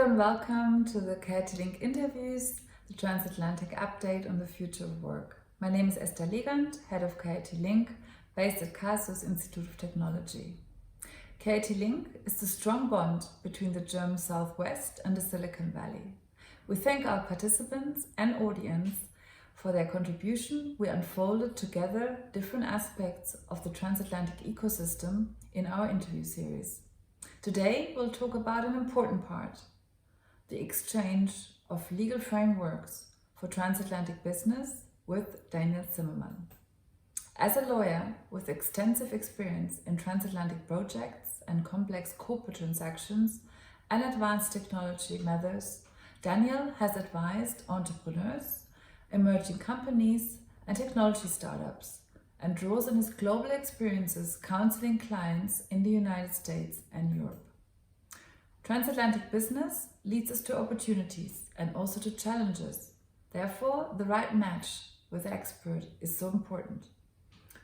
Hello and welcome to the KIT Link interviews, the transatlantic update on the future of work. My name is Esther Legand, head of KIT Link, based at Karlsruhe's Institute of Technology. KIT Link is the strong bond between the German Southwest and the Silicon Valley. We thank our participants and audience for their contribution. We unfolded together different aspects of the transatlantic ecosystem in our interview series. Today, we'll talk about an important part, the exchange of legal frameworks for transatlantic business with Daniel Zimmermann. As a lawyer with extensive experience in transatlantic projects and complex corporate transactions and advanced technology matters, Daniel has advised entrepreneurs, emerging companies, and technology startups, and draws on his global experiences counseling clients in the United States and Europe. Transatlantic business leads us to opportunities and also to challenges. Therefore, the right match with the expert is so important.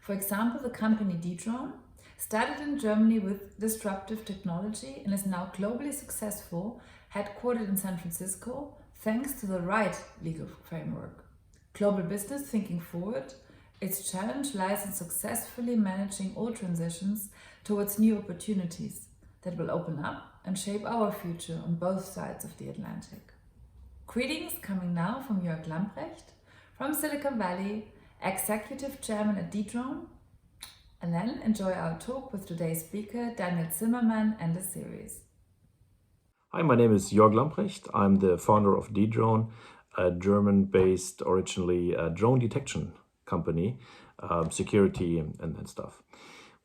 For example, the company Dedrone started in Germany with disruptive technology and is now globally successful, headquartered in San Francisco, thanks to the right legal framework. Global business thinking forward, its challenge lies in successfully managing all transitions towards new opportunities that will open up and shape our future on both sides of the Atlantic. Greetings coming now from Jörg Lamprecht from Silicon Valley, Executive Chairman at Dedrone, and then enjoy our talk with today's speaker, Daniel Zimmermann, and the series. Hi, my name is Jörg Lamprecht. I'm the founder of Dedrone, a German-based, originally drone detection company, security and stuff.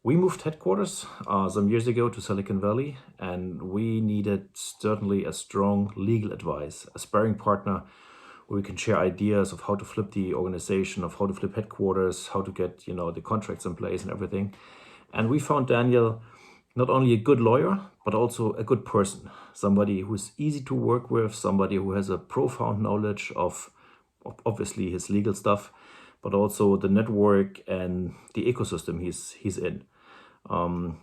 We moved headquarters some years ago to Silicon Valley, and we needed certainly a strong legal advice, a sparring partner where we can share ideas of how to flip the organization, of how to flip headquarters, how to get the contracts in place and everything. And we found Daniel not only a good lawyer, but also a good person, somebody who's easy to work with, somebody who has a profound knowledge of obviously his legal stuff, but also the network and the ecosystem he's in.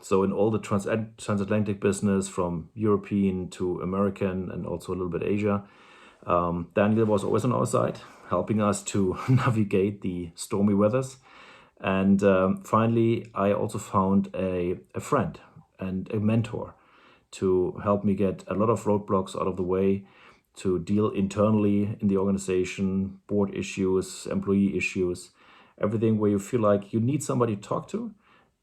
So in all the transatlantic business, from European to American and also a little bit Asia, Daniel was always on our side, helping us to navigate the stormy weathers. And finally, I also found a friend and a mentor to help me get a lot of roadblocks out of the way, to deal internally in the organization, board issues, employee issues, everything where you feel like you need somebody to talk to.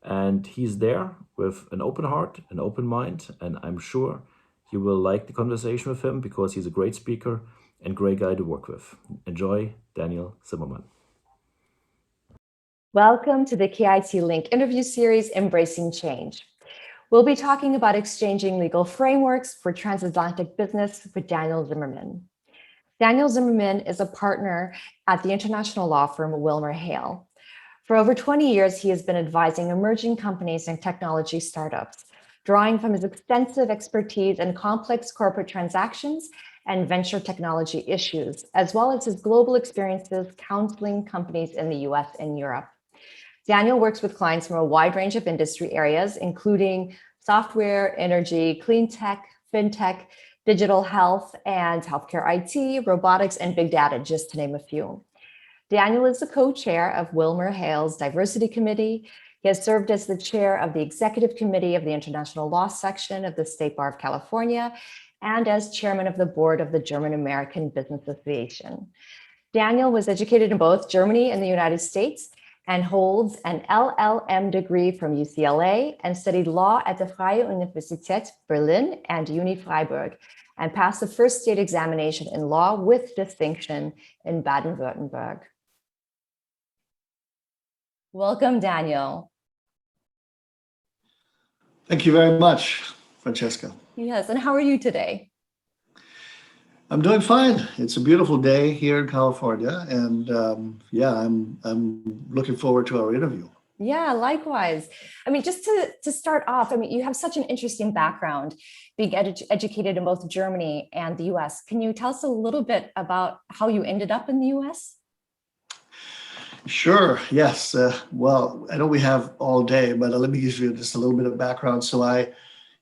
And he's there with an open heart, an open mind, and I'm sure you will like the conversation with him because he's a great speaker and great guy to work with. Enjoy, Daniel Zimmermann. Welcome to the KIT Link interview series, Embracing Change. We'll be talking about exchanging legal frameworks for transatlantic business with Daniel Zimmermann. Daniel Zimmermann is a partner at the international law firm WilmerHale. For over 20 years, he has been advising emerging companies and technology startups, drawing from his extensive expertise in complex corporate transactions and venture technology issues, as well as his global experiences counseling companies in the US and Europe. Daniel works with clients from a wide range of industry areas, including software, energy, clean tech, fintech, digital health, and healthcare IT, robotics, and big data, just to name a few. Daniel is the co-chair of WilmerHale's Diversity Committee. He has served as the chair of the Executive Committee of the International Law Section of the State Bar of California, and as chairman of the board of the German American Business Association. Daniel was educated in both Germany and the United States, and holds an LLM degree from UCLA and studied law at the Freie Universität Berlin and Uni Freiburg, and passed the first state examination in law with distinction in Baden-Württemberg. Welcome, Daniel. Thank you very much, Francesca. Yes, and how are you today? I'm doing fine. It's a beautiful day here in California, and I'm looking forward to our interview. Yeah, likewise. I mean, just to start off, I mean, you have such an interesting background, being educated in both Germany and the US. Can you tell us a little bit about how you ended up in the US? Sure, yes. Well, I know we have all day, but let me give you just a little bit of background. So I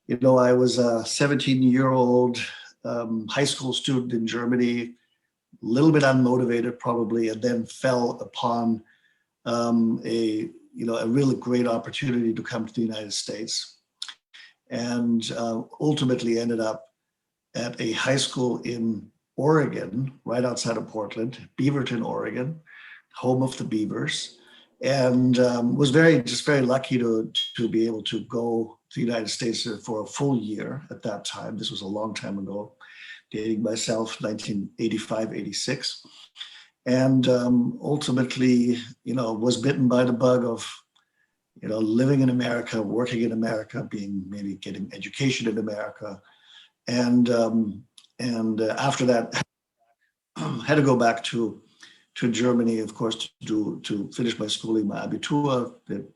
was a 17-year-old high school student in Germany, a little bit unmotivated probably, and then fell upon a really great opportunity to come to the United States, and ultimately ended up at a high school in Oregon, right outside of Portland, Beaverton, Oregon, home of the Beavers, and was very lucky to be able to go to the United States for a full year at that time. This was a long time ago, dating myself, 1985, 86. And ultimately, was bitten by the bug of, living in America, working in America, maybe getting education in America. And after that, had to go back to Germany, of course, to finish my schooling, my Abitur. That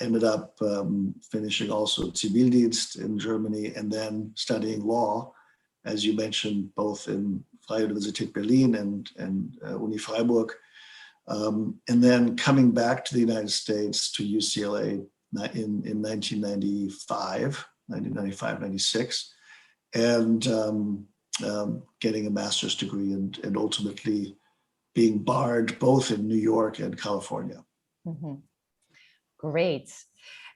ended up finishing also Zivildienst in Germany, and then studying law, as you mentioned, both in Freie Universität Berlin and Uni Freiburg, and then coming back to the United States to UCLA in 1995, 96, and getting a master's degree, and ultimately being barred both in New York and California. Mm-hmm. Great.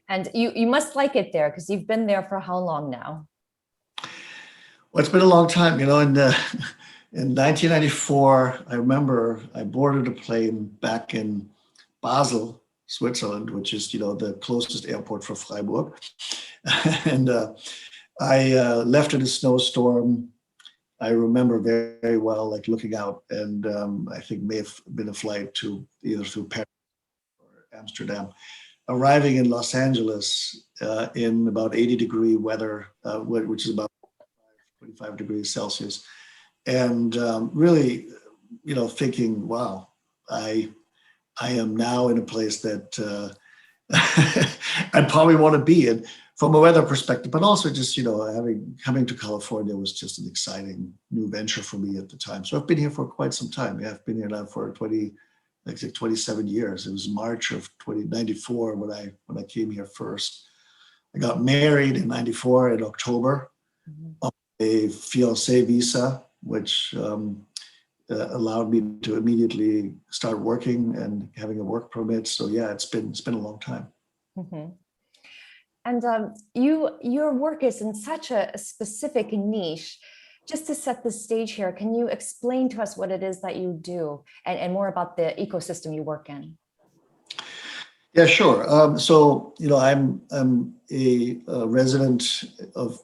And you must like it there, because you've been there for how long now? Well, it's been a long time. In 1994, I remember I boarded a plane back in Basel, Switzerland, which is, the closest airport for Freiburg. And I left in a snowstorm. I remember very, very well, like looking out, and I think may have been a flight to either through Paris or Amsterdam, arriving in Los Angeles in about 80-degree weather, which is about 25 degrees Celsius, and really, thinking, wow, I am now in a place that I probably want to be in from a weather perspective, but also just, coming to California was just an exciting new venture for me at the time. So I've been here for quite some time. Yeah, I've been here now for 27 years. It was March of 1994 when I came here first. I got married in 94 in October on a fiancé visa, which allowed me to immediately start working and having a work permit. So yeah, it's been a long time. Mm-hmm. And your work is in such a specific niche. Just to set the stage here, can you explain to us what it is that you do, and more about the ecosystem you work in? Yeah, sure. So I'm a resident of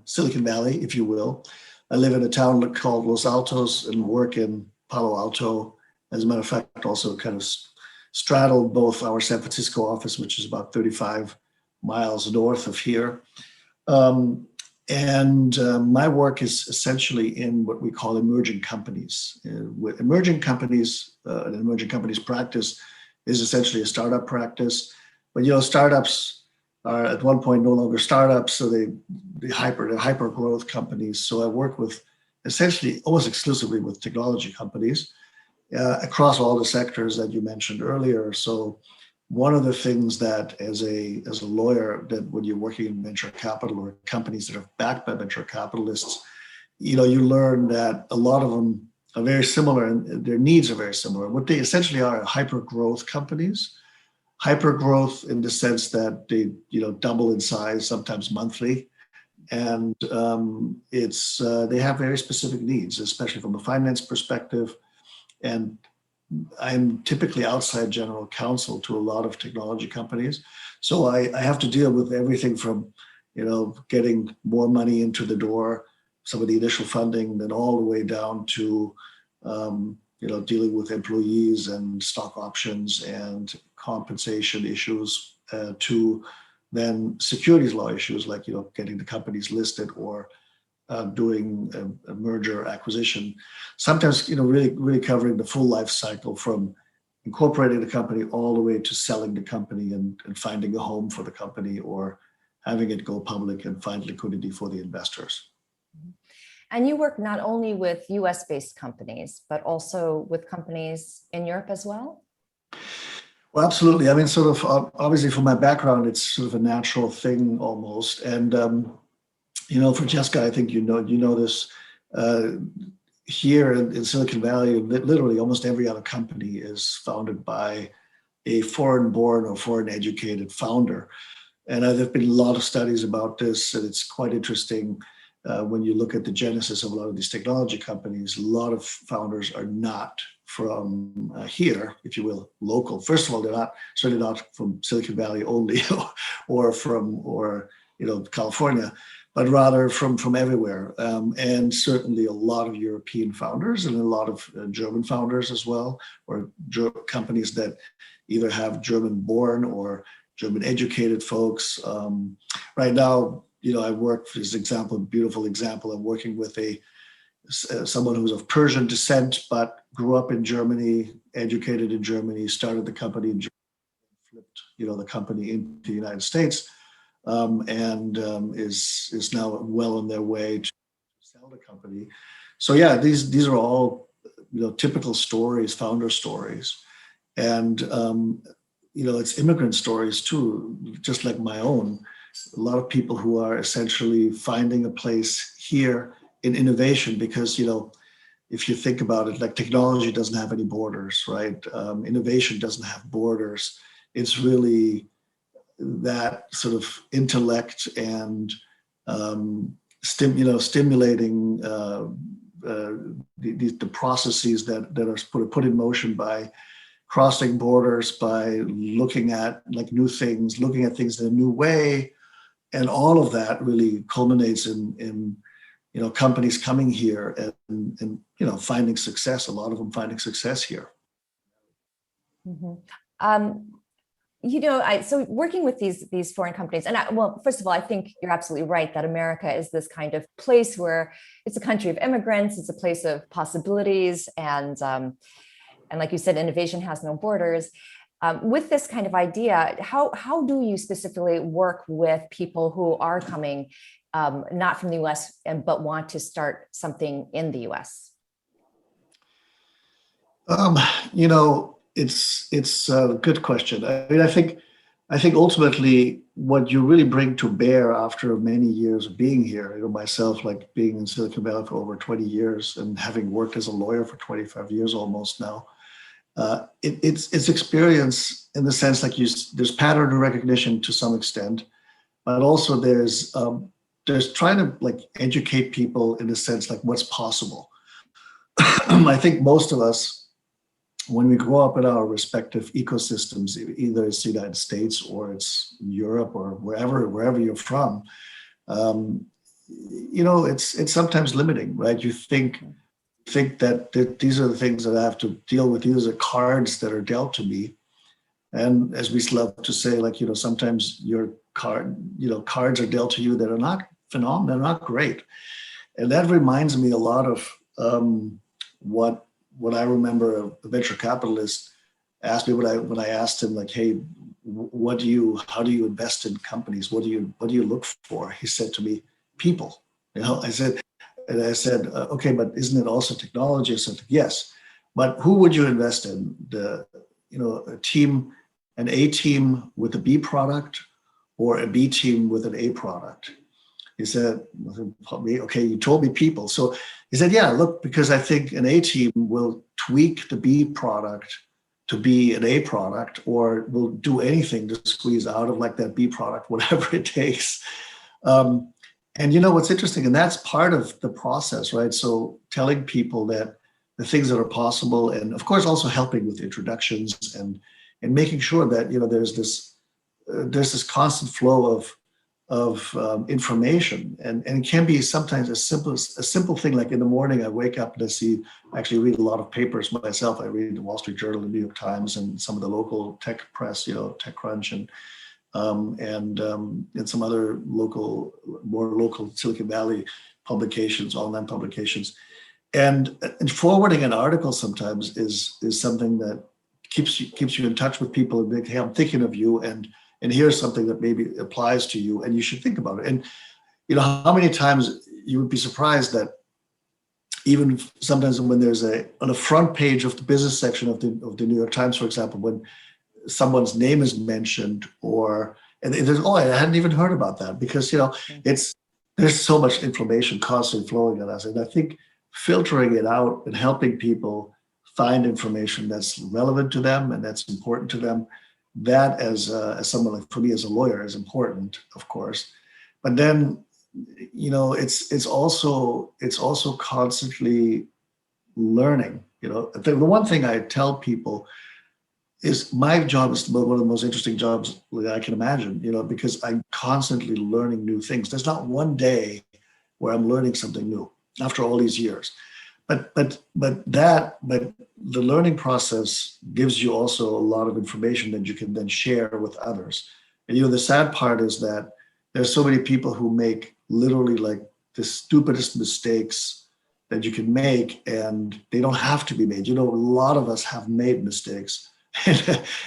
Silicon Valley, if you will. I live in a town called Los Altos and work in Palo Alto. As a matter of fact, also kind of straddled both our San Francisco office, which is about 35 miles north of here. And my work is essentially in what we call emerging companies. With emerging companies, an emerging companies practice is essentially a startup practice. But startups are at one point no longer startups, so they're hyper growth companies. So I work with essentially almost exclusively with technology companies across all the sectors that you mentioned earlier. So one of the things that as a lawyer, that when you're working in venture capital or companies that are backed by venture capitalists, you learn that a lot of them are very similar and their needs are very similar. What they essentially are hyper growth companies. Hyper growth in the sense that they double in size, sometimes monthly, and they have very specific needs, especially from a finance perspective. And I'm typically outside general counsel to a lot of technology companies. So I have to deal with everything from, getting more money into the door, some of the initial funding, then all the way down to, dealing with employees and stock options and compensation issues, to then securities law issues like, getting the companies listed or doing a merger acquisition, sometimes really covering the full life cycle from incorporating the company all the way to selling the company and finding a home for the company or having it go public and find liquidity for the investors. And you work not only with US-based companies, but also with companies in Europe as well? Well, absolutely. I mean, sort of obviously from my background, it's sort of a natural thing almost. And Francesca, I think you know this. Here in Silicon Valley, literally almost every other company is founded by a foreign-born or foreign-educated founder. And there have been a lot of studies about this, and it's quite interesting when you look at the genesis of a lot of these technology companies. A lot of founders are not from here, if you will, local. First of all, they're certainly not from Silicon Valley only, or California, but rather from everywhere. And certainly a lot of European founders and a lot of German founders as well, or companies that either have German-born or German-educated folks. Right now, I work, for this example, a beautiful example. I'm working with someone who's of Persian descent, but grew up in Germany, educated in Germany, started the company in Germany, flipped, the company into the United States, and is now well on their way to sell the company. So yeah, these are all, typical stories, founder stories, and it's immigrant stories too, just like my own. A lot of people who are essentially finding a place here in innovation, because if you think about it, like technology doesn't have any borders, right? Innovation doesn't have borders. It's really that sort of intellect and stimulating the processes that are put in motion by crossing borders, by looking at new things, looking at things in a new way, and all of that really culminates in companies coming here and finding success. A lot of them finding success here. Mm-hmm. So working with these foreign companies, and first of all, I think you're absolutely right that America is this kind of place where it's a country of immigrants, it's a place of possibilities, and like you said, innovation has no borders. With this kind of idea, how do you specifically work with people who are coming not from the US but want to start something in the US? It's a good question. I mean, I think ultimately what you really bring to bear after many years of being here, myself, like being in Silicon Valley for over 20 years and having worked as a lawyer for 25 years almost now, it's experience in the sense there's pattern recognition to some extent, but also there's trying to educate people in a sense what's possible. I think most of us, when we grow up in our respective ecosystems, either it's the United States or it's Europe or wherever you're from, it's sometimes limiting, right? You think that these are the things that I have to deal with. These are cards that are dealt to me. And as we love to say, sometimes your cards are dealt to you that are not phenomenal, they're not great. And that reminds me a lot of what I remember a venture capitalist asked me when I asked him, hey, how do you invest in companies? What do you look for? He said to me, people. I said, okay, but isn't it also technology? I said, yes, but who would you invest in? An A team with a B product, or a B team with an A product? He said, okay, you told me people. So he said, yeah, look, because I think an A team will tweak the B product to be an A product, or will do anything to squeeze out of that B product, whatever it takes. And what's interesting, and that's part of the process, right? So telling people that the things that are possible, and of course also helping with introductions and making sure that there's this constant flow of information, and it can be sometimes a simple thing, like in the morning I wake up and actually read a lot of papers myself. I read the Wall Street Journal, the New York Times, and some of the local tech press, TechCrunch, and some other more local Silicon Valley publications, online publications, and forwarding an article sometimes is something that keeps you in touch with people and hey, I'm thinking of you, and here's something that maybe applies to you, and you should think about it. And how many times you would be surprised that even sometimes when there's on the front page of the business section of the New York Times, for example, when someone's name is mentioned, and there's, I hadn't even heard about that, because it's there's so much information constantly flowing at us. And I think filtering it out and helping people find information that's relevant to them and that's important to them, that as someone like for me as a lawyer is important, of course. But then, it's also constantly learning. The one thing I tell people is my job is one of the most interesting jobs that I can imagine, because I'm constantly learning new things. There's not one day where I'm learning something new after all these years. But the learning process gives you also a lot of information that you can then share with others. And the sad part is that there's so many people who make literally like the stupidest mistakes that you can make, and they don't have to be made. A lot of us have made mistakes.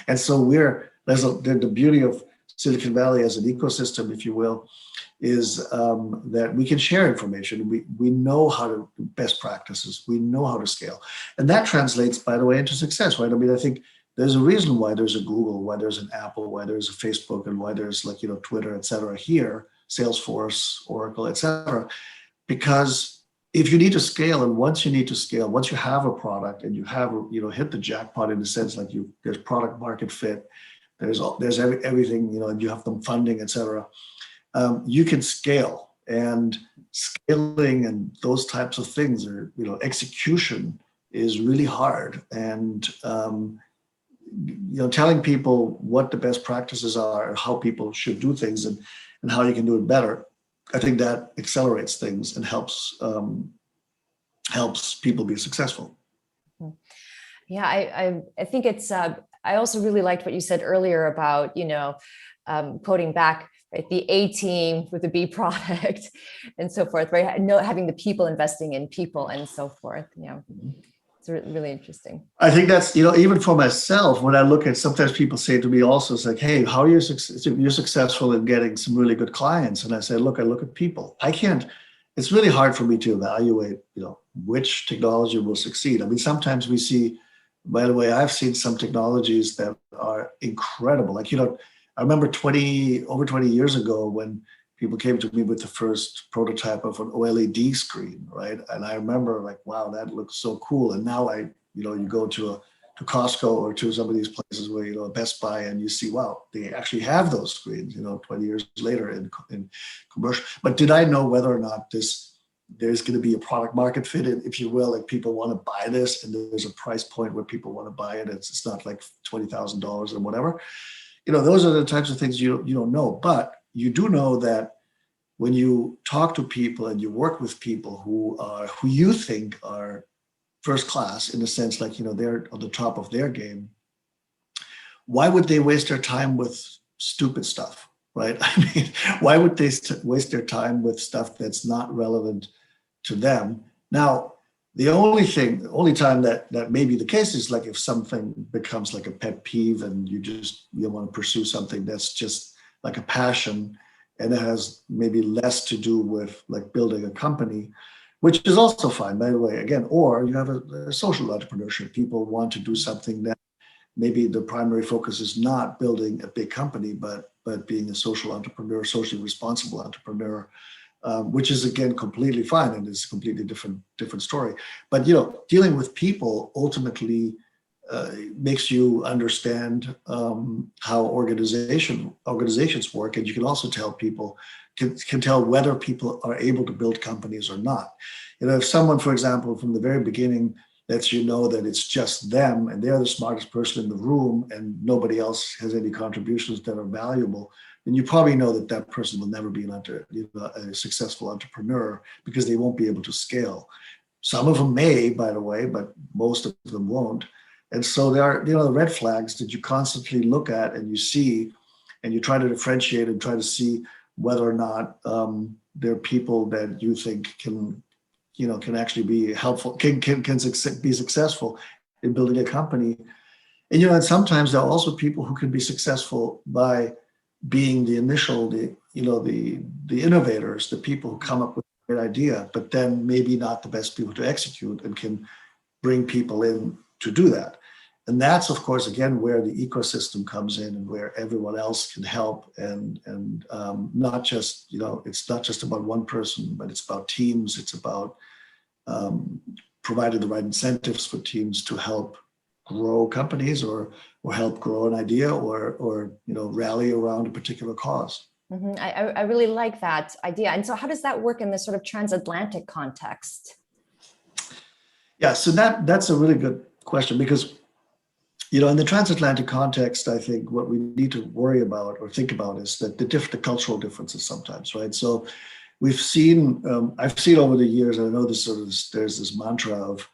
And so the beauty of Silicon Valley as an ecosystem, if you will, is that we can share information. We know how to do best practices. We know how to scale. And that translates, by the way, into success, right? I mean, I think there's a reason why there's a Google, why there's an Apple, why there's a Facebook, and why there's Twitter, et cetera, here, Salesforce, Oracle, et cetera, because if you need to scale, and once you need to scale, once you have a product and you have, hit the jackpot in the sense like there's product market fit, there's everything, and you have them funding, et cetera, you can scale. And scaling and those types of things are, execution is really hard. And, telling people what the best practices are and how people should do things and how you can do it better, I think that accelerates things and helps people be successful. Yeah, I think it's. I also really liked what you said earlier about quoting back, right, the A team with the B product and so forth, right? Having the people investing in people and so forth. It's really interesting. I think that's, even for myself, when I look at, sometimes people say to me also, it's like, hey, how are you you're successful in getting some really good clients? And I say, look, I look at people. It's really hard for me to evaluate, which technology will succeed. I mean, sometimes we see, by the way, I've seen some technologies that are incredible. Like, I remember over 20 years ago when people came to me with the first prototype of an OLED screen, right? And I remember like, wow, that looks so cool. And now you go to Costco or to some of these places where, Best Buy, and you see, wow, they actually have those screens, 20 years later in commercial. But did I know whether or not there's going to be a product market fit, if you will, like people want to buy this and there's a price point where people want to buy it. It's not like $20,000 or whatever. Those are the types of things you don't know, but you do know that when you talk to people and you work with people who you think are first class, in a sense, like, they're on the top of their game, why would they waste their time with stupid stuff, right? I mean, why would they waste their time with stuff that's not relevant to them? Now, the only time that may be the case is like if something becomes like a pet peeve and you want to pursue something that's just like a passion, and it has maybe less to do with like building a company, which is also fine, by the way, again, or you have a social entrepreneurship. People want to do something that maybe the primary focus is not building a big company, but being a social entrepreneur, socially responsible entrepreneur, which is again completely fine, and it's a completely different story. But dealing with people ultimately makes you understand how organizations work, and you can also tell people can tell whether people are able to build companies or not. If someone, for example, from the very beginning lets you know that it's just them and they're the smartest person in the room and nobody else has any contributions that are valuable, then you probably know that person will never be a successful entrepreneur, because they won't be able to scale. Some of them may, by the way, but most of them won't. And so there are, the red flags that you constantly look at and you see, and you try to differentiate and try to see whether or not there are people that you think can actually be helpful, can be successful in building a company. And, and sometimes there are also people who can be successful by being the innovators, the people who come up with a great idea, but then maybe not the best people to execute and can bring people in to do that. And that's, of course, again, where the ecosystem comes in and where everyone else can help. And not just, it's not just about one person, but it's about teams. It's about providing the right incentives for teams to help grow companies or help grow an idea or rally around a particular cause. Mm-hmm. I really like that idea. And so how does that work in this sort of transatlantic context? Yeah, so that's a really good question because, in the transatlantic context, I think what we need to worry about or think about is that the cultural differences sometimes, right? So I've seen over the years, I know there's this mantra of,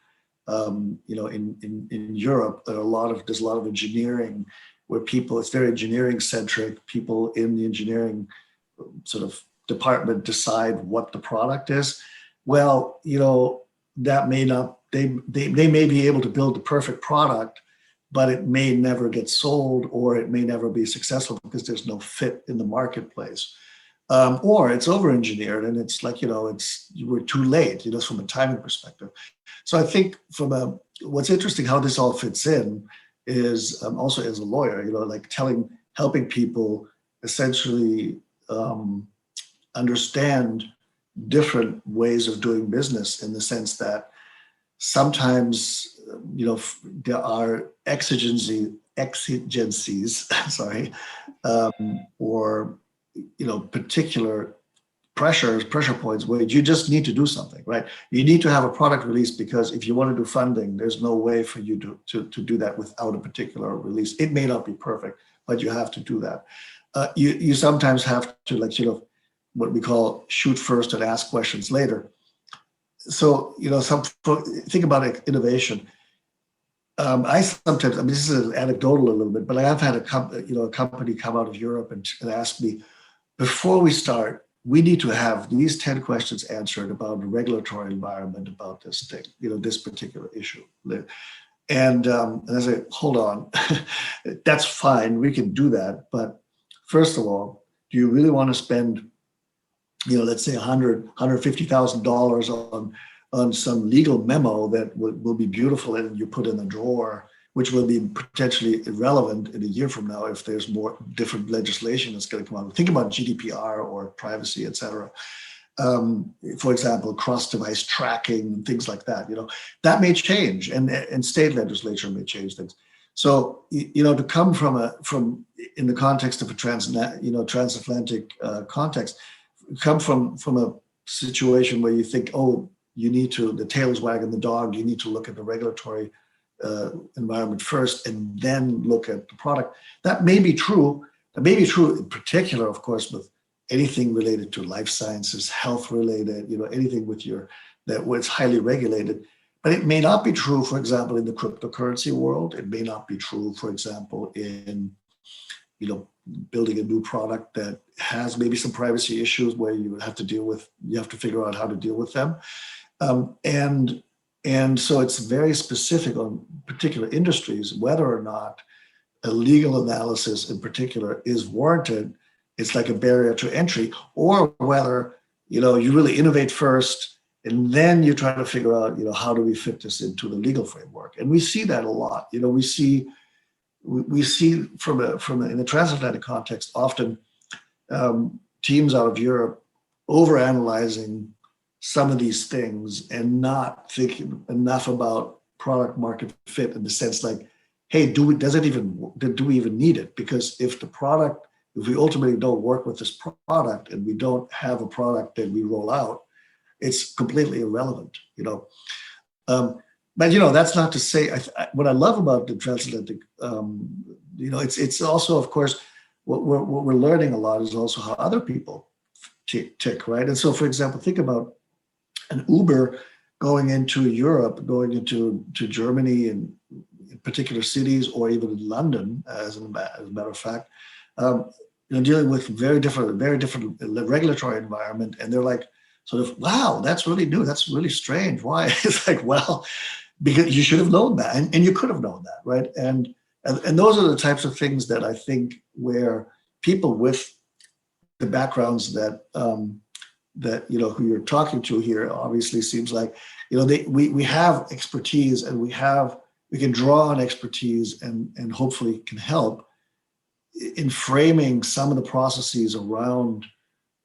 in Europe, there's a lot of engineering where it's very engineering centric. People in the engineering sort of department decide what the product is. Well, that may not, they may be able to build the perfect product, but it may never get sold or it may never be successful because there's no fit in the marketplace. Or it's over-engineered and it's like, we're too late, from a timing perspective. So I think what's interesting how this all fits in is also as a lawyer, helping people essentially understand different ways of doing business in the sense that sometimes, there are exigencies, sorry, or, particular pressure points where you just need to do something, right? You need to have a product release because if you want to do funding, there's no way for you to do that without a particular release. It may not be perfect, but you have to do that. You sometimes have to what we call shoot first and ask questions later. So, think about innovation. I sometimes, this is anecdotal a little bit, but I've had a company come out of Europe and ask me, before we start, we need to have these 10 questions answered about the regulatory environment about this thing, this particular issue. And I say, hold on, that's fine, we can do that. But first of all, do you really want to spend, let's say $150,000 on some legal memo that will be beautiful and you put in a drawer, which will be potentially irrelevant in a year from now if there's more different legislation that's going to come out. Think about GDPR or privacy, et cetera. For example, cross-device tracking and things like that. That may change, and state legislature may change things. So to come from in the context of a transatlantic context, come from a situation where you think, oh, the tail is wagging the dog. You need to look at the regulatory environment first and then look at the product. That may be true. That may be true in particular, of course, with anything related to life sciences, health related, anything where it's highly regulated. But it may not be true, for example, in the cryptocurrency world. It may not be true, for example, in building a new product that has maybe some privacy issues where you have to figure out how to deal with them. And so it's very specific on particular industries, whether or not a legal analysis in particular is warranted. It's like a barrier to entry, or whether, you really innovate first and then you try to figure out, how do we fit this into the legal framework? And we see that a lot. We see in the transatlantic context, often teams out of Europe overanalyzing some of these things and not thinking enough about product market fit in the sense like, hey, do we even need it? Because if we ultimately don't work with this product and we don't have a product that we roll out, it's completely irrelevant, But that's not to say what I love about the transatlantic, it's also, of course, what we're learning a lot is also how other people tick, right? And so, for example, think about an Uber going into Europe, going into Germany and in particular cities, or even in London, as a matter of fact, dealing with very different regulatory environment, and they're like, sort of, wow, that's really new, that's really strange. Why? It's like, well, because you should have known that, and you could have known that, right? And those are the types of things that I think where people with the backgrounds that who you're talking to here obviously seems like, we have expertise and we have we can draw on expertise and hopefully can help in framing some of the processes around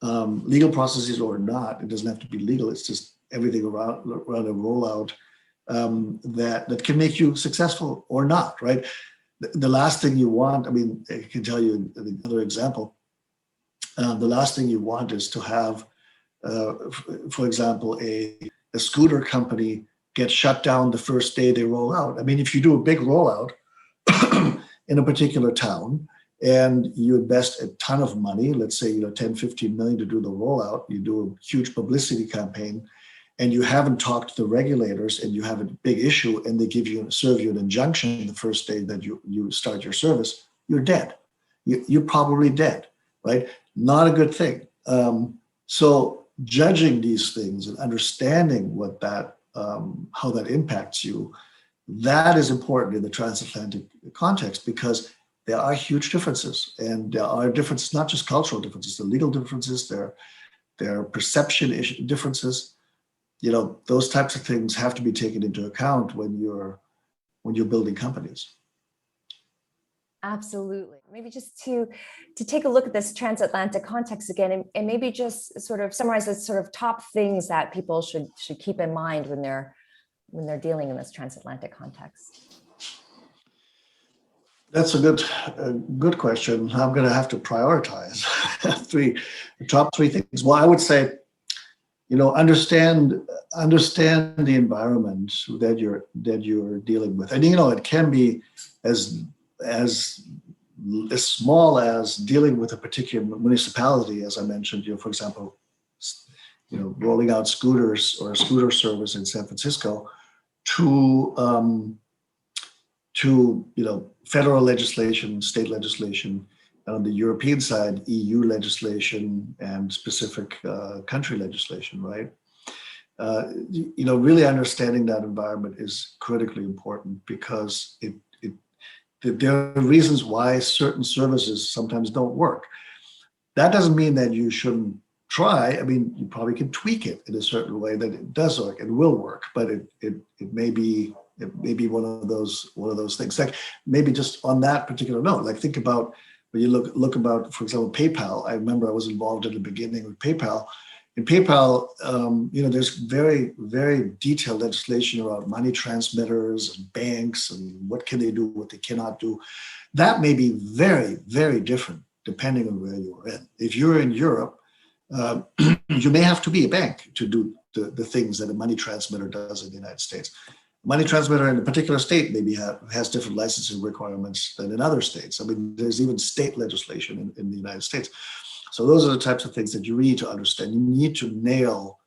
legal processes or not. It doesn't have to be legal. It's just everything around a rollout that can make you successful or not, right? The last thing you want, I mean, I can tell you another example. The last thing you want is to have, for example, a scooter company get shut down the first day they roll out. I mean, if you do a big rollout in a particular town and you invest a ton of money, let's say, 10, 15 million to do the rollout, you do a huge publicity campaign, and you haven't talked to the regulators and you have a big issue and they serve you an injunction the first day that you start your service, you're dead. You're probably dead, right? Not a good thing. So judging these things and understanding what that, how that impacts you, that is important in the transatlantic context, because there are huge differences, and there are differences, not just cultural differences, the legal differences, there are perception differences. Those types of things have to be taken into account when you're building companies. Absolutely. Maybe just to take a look at this transatlantic context again, and maybe just sort of summarize the sort of top things that people should keep in mind when they're dealing in this transatlantic context. That's a good question. I'm going to have to prioritize the top three things. Well, I would say, understand the environment that you're dealing with, and it can be as small as dealing with a particular municipality, as I mentioned. For example, rolling out scooters or a scooter service in San Francisco, to federal legislation, state legislation, on the European side, EU legislation and specific country legislation, right? Really understanding that environment is critically important, because there are reasons why certain services sometimes don't work. That doesn't mean that you shouldn't try. I mean, you probably can tweak it in a certain way that it does work and will work, but it may be one of those things. Like, maybe just on that particular note, like, think about when you look about, for example, PayPal. I remember I was involved in the beginning with PayPal. In PayPal, there's very, very detailed legislation around money transmitters and banks and what can they do, what they cannot do. That may be very, very different depending on where you're in. If you're in Europe, you may have to be a bank to do the things that a money transmitter does in the United States. Money transmitter in a particular state maybe has different licensing requirements than in other states. I mean, there's even state legislation in the United States. So those are the types of things that you need to understand. You need to nail,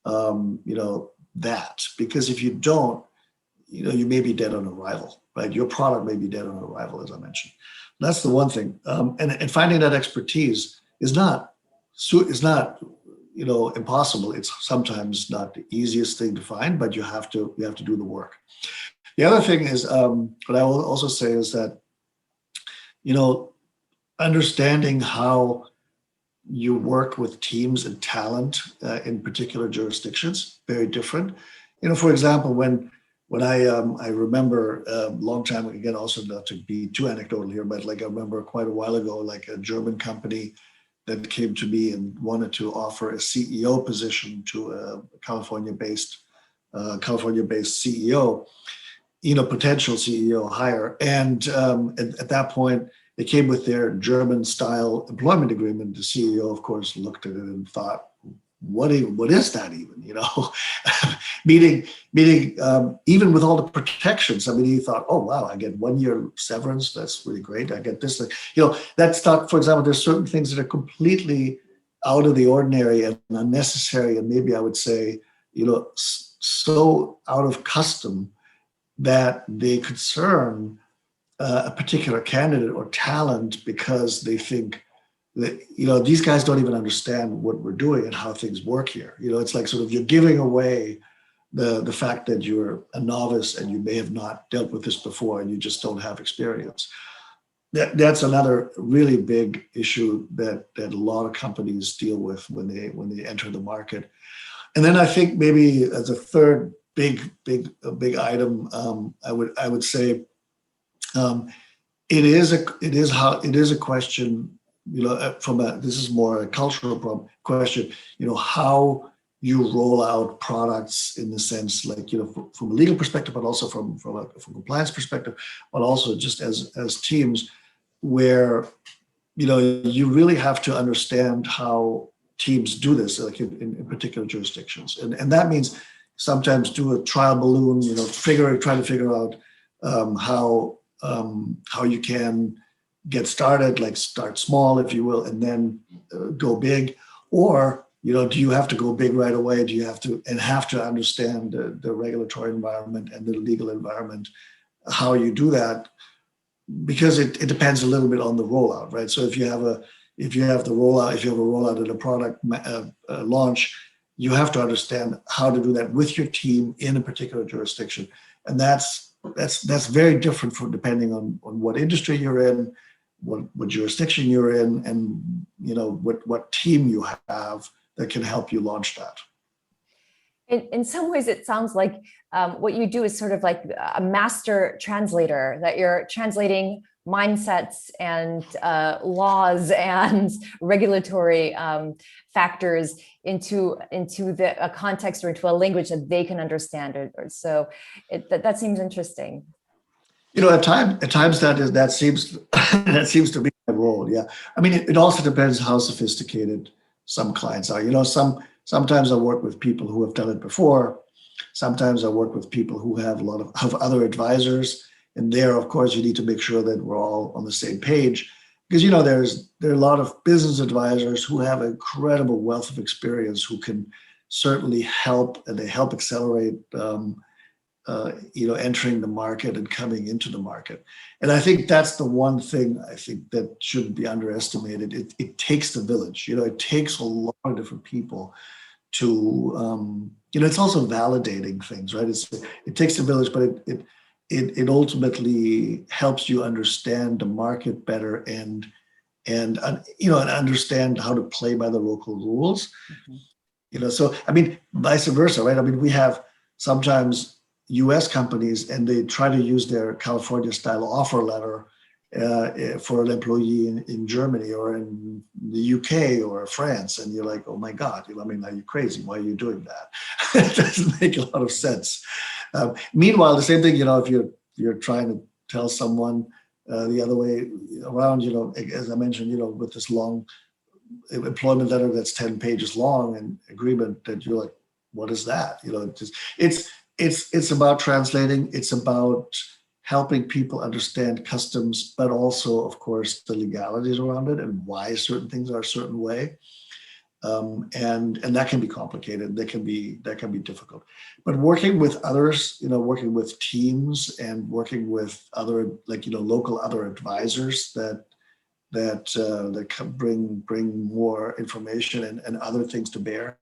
that, because if you don't, you may be dead on arrival, right? Your product may be dead on arrival, as I mentioned. That's the one thing. And finding that expertise is not impossible. It's sometimes not the easiest thing to find, but you have to do the work. The other thing is, what I will also say is that, understanding how you work with teams and talent in particular jurisdictions, very different. For example, when I remember a long time, again, also not to be too anecdotal here, but like I remember quite a while ago, like a German company that came to me and wanted to offer a CEO position to a California-based CEO, potential CEO hire. And at that point, they came with their German-style employment agreement. The CEO, of course, looked at it and thought, what is that even? Meaning, even with all the protections, I mean, he thought, oh wow, I get 1 year severance. That's really great. I get this. That's not, for example, there's certain things that are completely out of the ordinary and unnecessary, and maybe I would say, so out of custom that they concern a particular candidate or talent, because they think that, these guys don't even understand what we're doing and how things work here. It's like sort of you're giving away the fact that you're a novice and you may have not dealt with this before and you just don't have experience. That's another really big issue that a lot of companies deal with when they enter the market. And then I think maybe as a third big item. I would say it is a question. This is more a cultural question. How you roll out products in the sense, like, from a legal perspective, but also from a compliance perspective, but also just as teams, where you really have to understand how teams do this, like in particular jurisdictions, and that means sometimes do a trial balloon, try to figure out how you can get started, like start small, if you will, and then go big, or do you have to go big right away? Do you have to understand the regulatory environment and the legal environment, how you do that? Because it depends a little bit on the rollout, right? So if you have a rollout and a product launch, you have to understand how to do that with your team in a particular jurisdiction, and that's very different from depending on what industry you're in, what jurisdiction you're in, and what team you have that can help you launch that. In some ways, it sounds like what you do is sort of like a master translator, that you're translating mindsets and laws and regulatory factors into a context or into a language that they can understand. So that seems interesting. At times that seems to be my role. Yeah, I mean, it also depends how sophisticated some clients are. Sometimes I work with people who have done it before. Sometimes I work with people who have a lot of other advisors, and there, of course, you need to make sure that we're all on the same page, because there are a lot of business advisors who have an incredible wealth of experience, who can certainly help, and they help accelerate entering the market and coming into the market. And I think that's the one thing I think that shouldn't be underestimated. It takes the village. It takes a lot of different people to, it's also validating things, right? It takes a village, but it ultimately helps you understand the market better and understand how to play by the local rules. Mm-hmm. So, I mean, vice versa, right? I mean, we have sometimes US companies, and they try to use their California style offer letter for an employee in Germany or in the UK or France. And you're like, oh my God, are you crazy? Why are you doing that? It doesn't make a lot of sense. Meanwhile, the same thing, if you're trying to tell someone the other way around, as I mentioned, with this long employment letter that's 10 pages long and agreement, that you're like, what is that? It's about translating. It's about helping people understand customs, but also, of course, the legalities around it and why certain things are a certain way. And that can be complicated. That can be difficult. But working with others, working with teams and working with other, local other advisors that can bring more information and other things to bear,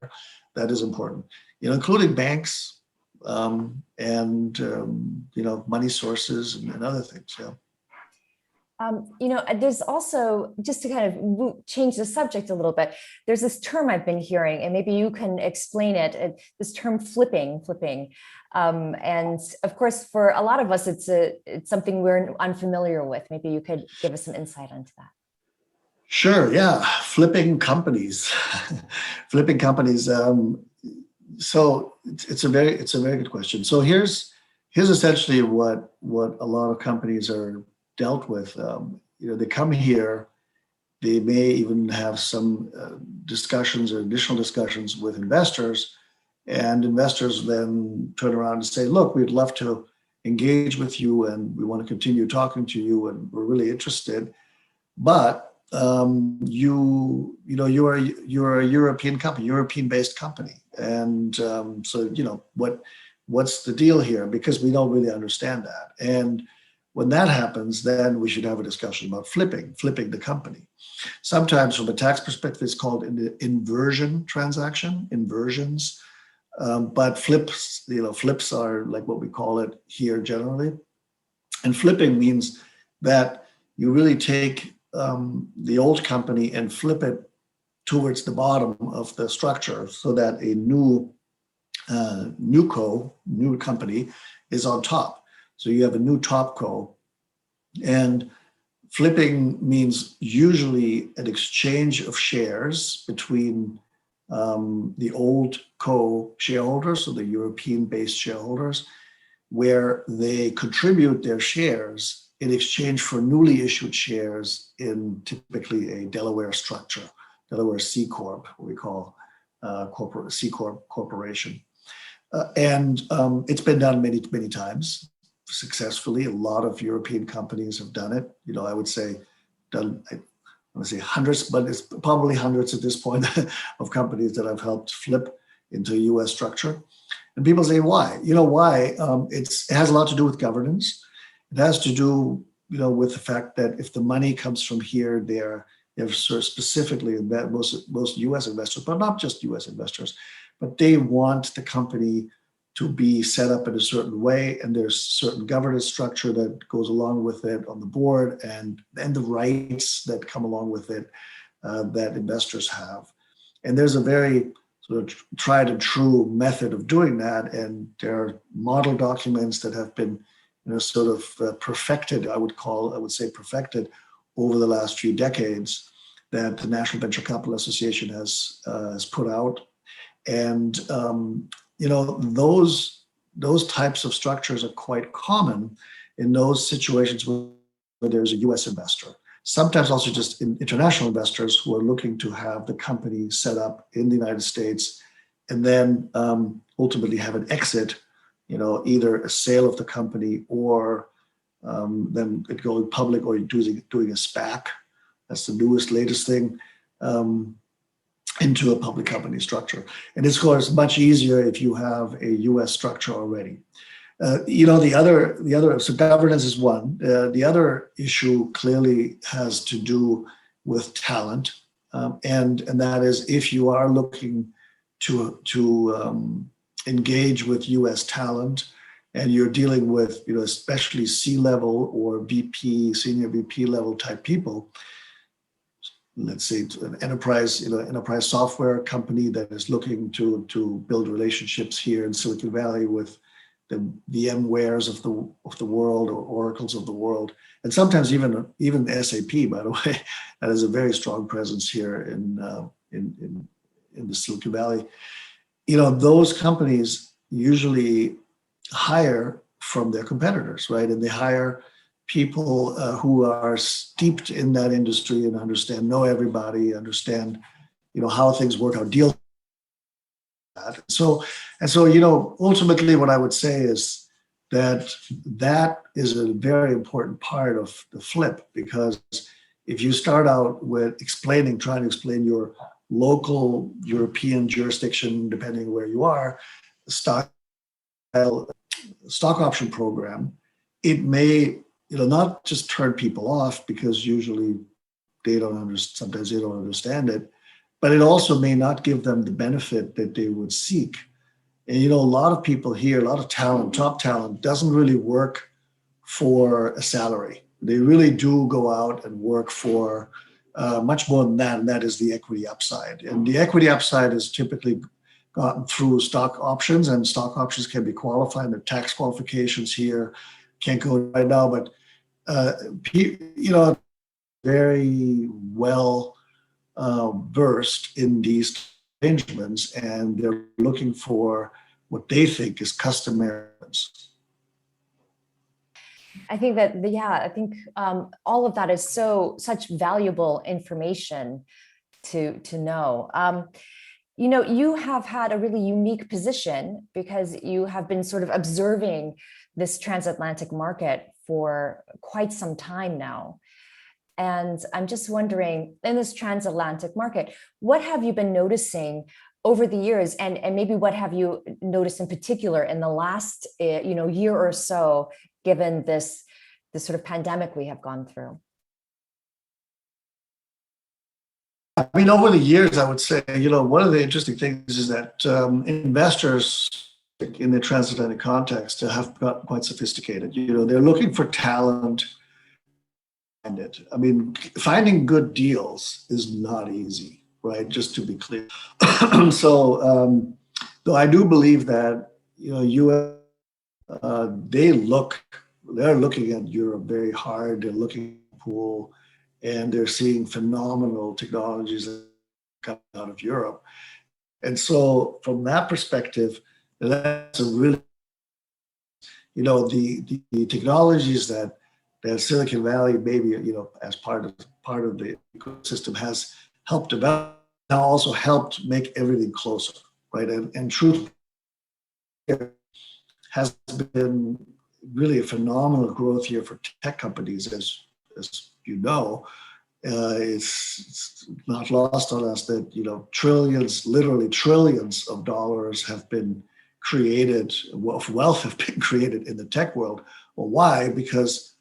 that is important. Including banks. Money sources and other things. Yeah. There's also, just to kind of change the subject a little bit, there's this term I've been hearing, and maybe you can explain it. This term flipping. And of course, for a lot of us, it's something we're unfamiliar with. Maybe you could give us some insight into that. Sure. Yeah. Flipping companies. So it's a very good question. So here's essentially what a lot of companies are dealt with. They come here, they may even have some discussions or additional discussions with investors, and investors then turn around and say, look, we'd love to engage with you, and we want to continue talking to you, and we're really interested, but you're a European company, European-based company. And so, what's the deal here? Because we don't really understand that. And when that happens, then we should have a discussion about flipping the company. Sometimes from a tax perspective, it's called an inversion transaction, inversions. But flips are like what we call it here generally. And flipping means that you really take the old company and flip it towards the bottom of the structure so that a new new company is on top. So you have a new top co, and flipping means usually an exchange of shares between the old co-shareholders, so the European-based shareholders, where they contribute their shares in exchange for newly issued shares in typically a Delaware structure, Delaware C Corp, what we call corporate C Corp corporation. And it's been done many, many times successfully. A lot of European companies have done it. You know, I would say done, I want to say hundreds, but it's probably hundreds at this point of companies that I've helped flip into a US structure. And people say, why? You know, why? It has a lot to do with governance. It has to do, you know, with the fact that if the money comes from here, they're sort of specifically most US investors, but not just US investors, but they want the company to be set up in a certain way, and there's certain governance structure that goes along with it on the board, and the rights that come along with it that investors have. And there's a very sort of tried and true method of doing that, and there are model documents that have been, you know, sort of perfected. I would say perfected over the last few decades that the National Venture Capital Association has put out. And you know, those types of structures are quite common in those situations where there's a US investor. Sometimes also just international investors who are looking to have the company set up in the United States and then ultimately have an exit, you know, either a sale of the company or then it going public or doing a SPAC. That's the newest, latest thing. Into a public company structure. And it's, of course, much easier if you have a US structure already. You know, the other, so governance is one. The other issue clearly has to do with talent. And that is if you are looking to engage with US talent and you're dealing with, you know, especially C-level or VP, senior VP level type people, let's say an enterprise software company that is looking to build relationships here in Silicon Valley with the VMwares of the world or Oracles of the world, and sometimes even SAP, by the way, that is a very strong presence here in the Silicon Valley. You know, those companies usually hire from their competitors, right? And they hire people who are steeped in that industry and know everybody, understand, you know, how things work, how deals. So, you know, ultimately what I would say is that is a very important part of the flip, because if you start out with trying to explain your local European jurisdiction, depending where you are, stock option program, it may, you know, not just turn people off because usually sometimes they don't understand it, but it also may not give them the benefit that they would seek. And, you know, a lot of people here, a lot of talent, top talent, doesn't really work for a salary. They really do go out and work for much more than that, and that is the equity upside. And the equity upside is typically gotten through stock options, and stock options can be qualified. The tax qualifications here can't go right now, but you know, very well versed in these arrangements, and they're looking for what they think is customary. I think that, I think all of that is such valuable information to know. You know, you have had a really unique position because you have been sort of observing this transatlantic market for quite some time now. And I'm just wondering, in this transatlantic market, what have you been noticing over the years, and maybe what have you noticed in particular in the last year or so, given this sort of pandemic we have gone through? I mean, over the years, I would say, you know, one of the interesting things is that investors in the transatlantic context have got quite sophisticated. You know, they're looking for talent. I mean, finding good deals is not easy, right? Just to be clear. So Though I do believe that, US, they're looking at Europe very hard. They're looking at the pool, and they're seeing phenomenal technologies coming out of Europe. And so from that perspective, that's a really, the technologies that Silicon Valley maybe, as part of the ecosystem has helped develop, now also helped make everything closer, right? And truth has been really a phenomenal growth year for tech companies, as you know. It's not lost on us that trillions, literally trillions of dollars have been created, wealth have been created in the tech world. Well, why? Because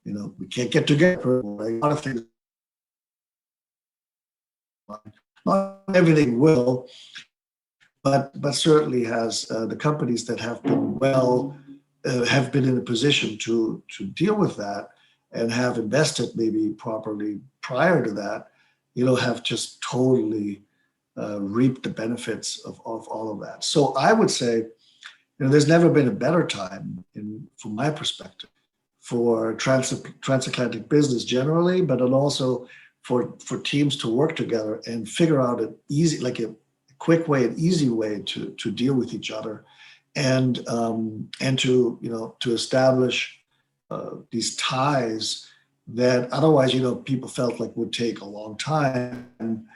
we can't get together. Right? A lot of things, not everything will, but certainly has the companies that have been have been in a position to deal with that and have invested maybe properly prior to that, have just totally reaped the benefits of all of that. So I would say, there's never been a better time, from my perspective, for transatlantic business generally, but also for teams to work together and figure out an easy, like a quick way, an easy way to deal with each other, and to establish these ties that otherwise, people felt like would take a long time,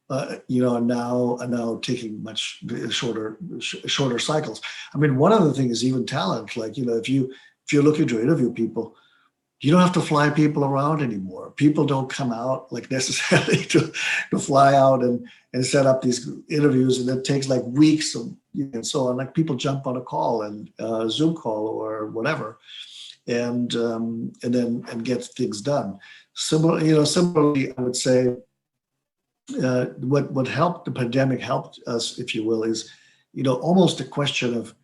are now taking much shorter cycles. I mean, one other thing is even talent. Like, if you're looking to interview people, you don't have to fly people around anymore. People don't come out like necessarily to fly out and set up these interviews, and it takes like weeks and so on. Like, people jump on a call and Zoom call or whatever, and get things done. Similarly, I would say what helped, the pandemic helped us, if you will, is almost a question of,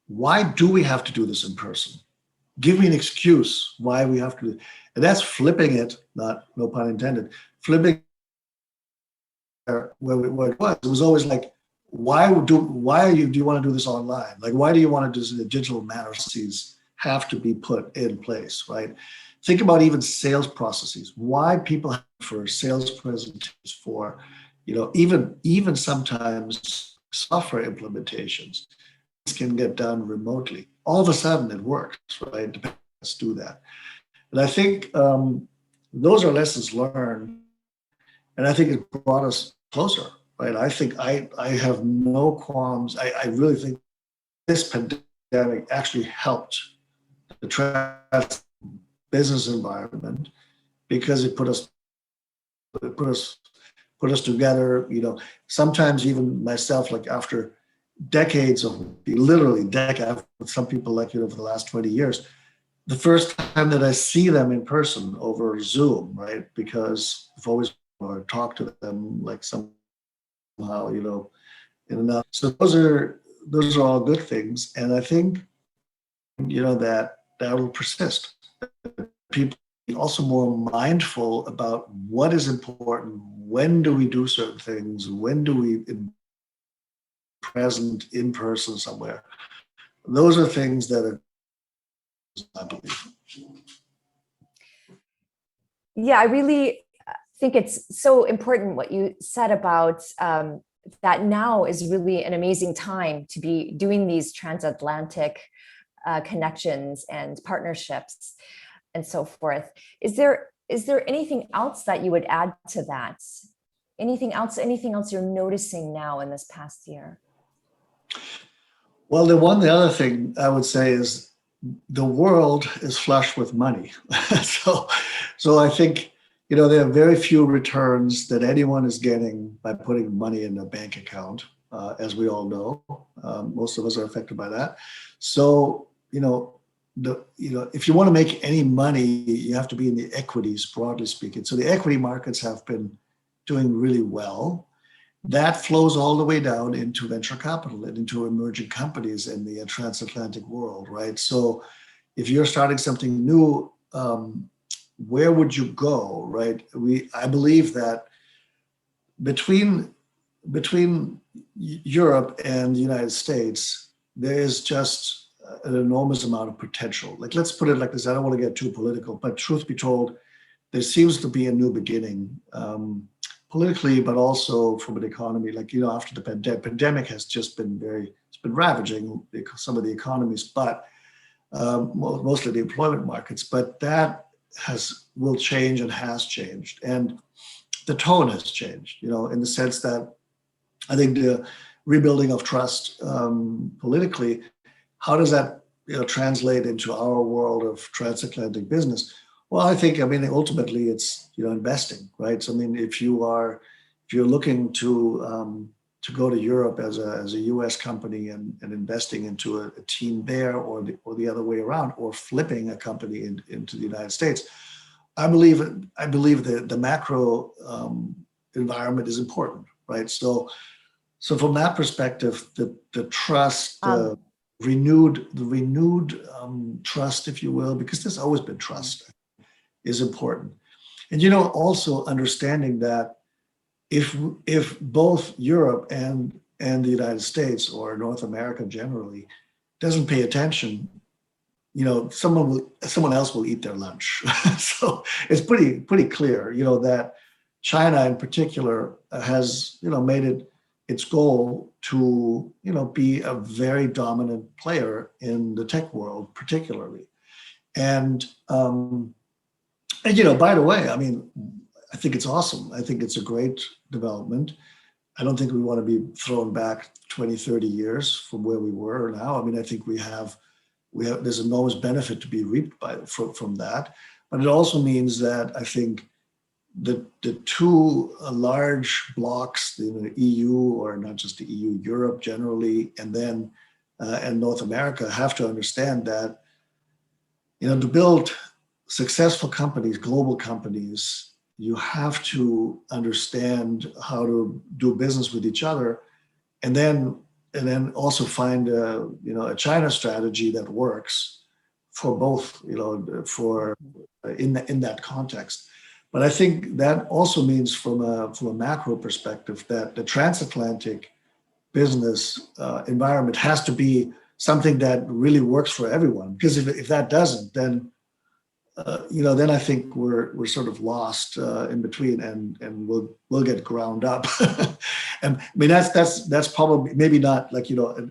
why do we have to do this in person? Give me an excuse why we have to do it. And that's flipping it, no pun intended, flipping where it was. It was always like, do you want to do this online? Like, why do you want to do this in a digital manner? Have to be put in place, right? Think about even sales processes. Why people have for sales presentations, for even sometimes software implementations can get done remotely. All of a sudden it works, right? Let's do that. And I think those are lessons learned, and I think it brought us closer, right? I think I have no qualms. I really think this pandemic actually helped the business environment, because it put us together. Sometimes even myself, like after decades of some people like for the last 20 years, the first time that I see them in person over Zoom, right? Because I've always talked to them like somehow, in and out. So those are all good things, and I think that will persist. People are also more mindful about what is important. When do we do certain things? When do we present in person somewhere? Those are things that are, I believe. Yeah, I really think it's so important what you said about that now is really an amazing time to be doing these transatlantic connections and partnerships and so forth. Is there anything else that you would add to that? Anything else you're noticing now in this past year? Well, the other thing I would say is the world is flush with money. so I think, there are very few returns that anyone is getting by putting money in a bank account, as we all know. Most of us are affected by that. So, if you want to make any money, you have to be in the equities, broadly speaking. So the equity markets have been doing really well. That flows all the way down into venture capital and into emerging companies in the transatlantic world, right? So if you're starting something new, where would you go, right? I believe that between between Europe and the United States, there is just an enormous amount of potential. Like, let's put it like this. I don't want to get too political, but truth be told, there seems to be a new beginning, politically, but also from an economy. Like, after the pandemic has just been it's been ravaging some of the economies, but mostly the employment markets. But that will change and has changed. And the tone has changed, in the sense that I think the rebuilding of trust politically, how does that translate into our world of transatlantic business? Well, ultimately it's investing, right? So if you're looking to go to Europe as a U.S. company and investing into a team there, or the other way around, or flipping a company into the United States, I believe the macro environment is important, right? So from that perspective, the trust, renewed trust, if you will, because there's always been trust, is important. And also understanding that if both Europe and the United States, or North America generally, doesn't pay attention, someone else will eat their lunch. So it's pretty clear, that China in particular has, made it its goal to, be a very dominant player in the tech world, particularly. And by the way, I think it's awesome. I think it's a great development. I don't think we want to be thrown back 20, 30 years from where we were now. I think there's enormous benefit to be reaped from that. But it also means that I think the two large blocks, the EU, or not just the EU, Europe generally, and then and North America, have to understand that, to build successful companies, global companies, you have to understand how to do business with each other, and then also find a China strategy that works for both, in that context. But I think that also means from a macro perspective that the transatlantic business environment has to be something that really works for everyone. Because if that doesn't, then then I think we're sort of lost in between, and we'll get ground up. And that's probably maybe not like a